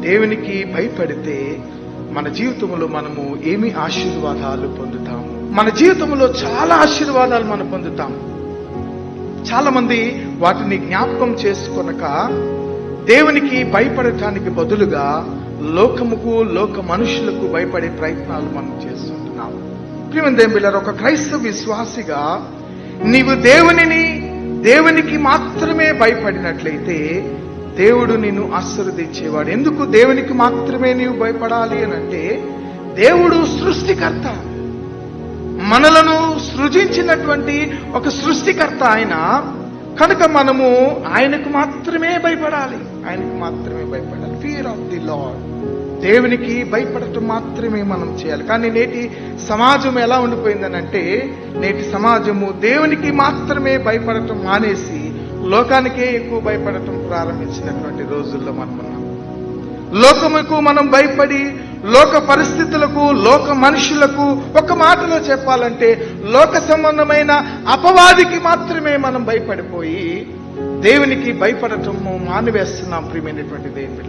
దేవునికి భయపడితే మన జీవితంలో మనము ఏమి ఆశీర్వాదాలు పొందుతాము? మన జీవితంలో చాలా ఆశీర్వాదాలు మనం పొందుతాం. చాలా మంది వాటిని జ్ఞాపకం చేసుకొనక దేవునికి భయపడటానికి బదులుగా లోకముకు, లోక మనుషులకు భయపడే ప్రయత్నాలు మనం చేస్తుంటున్నాం. ప్రియమైన దేవుని బిడ్డలారా, ఒక క్రైస్తవ విశ్వాసిగా నీవు దేవునికి మాత్రమే భయపడినట్లయితే దేవుడు నిన్ను ఆశీర్వదించేవాడు. ఎందుకు దేవునికి మాత్రమే నీవు భయపడాలి అని అంటే, దేవుడు సృష్టికర్త, మనలను సృజించినటువంటి ఒక సృష్టికర్త ఆయన. కనుక మనము ఆయనకు మాత్రమే భయపడాలి, ఆయనకు మాత్రమే భయపడాలి. ఫియర్ ఆఫ్ ది లార్డ్, దేవునికి భయపడటం మాత్రమే మనం చేయాలి. కానీ నేటి సమాజం ఎలా ఉండిపోయిందనంటే, నేటి సమాజము దేవునికి మాత్రమే భయపడటం మానేసి లోకానికే ఎక్కువ భయపడటం ప్రారంభించినటువంటి రోజుల్లో మనం ఉన్నాం. లోకముకు మనం భయపడి, లోక పరిస్థితులకు, లోక మనుషులకు, ఒక మాటలో చెప్పాలంటే లోక సంబంధమైన అపవాదికి మాత్రమే మనం భయపడిపోయి దేవునికి భయపడటము మానివేస్తున్నాం. ప్రియమైనటువంటి దేవుని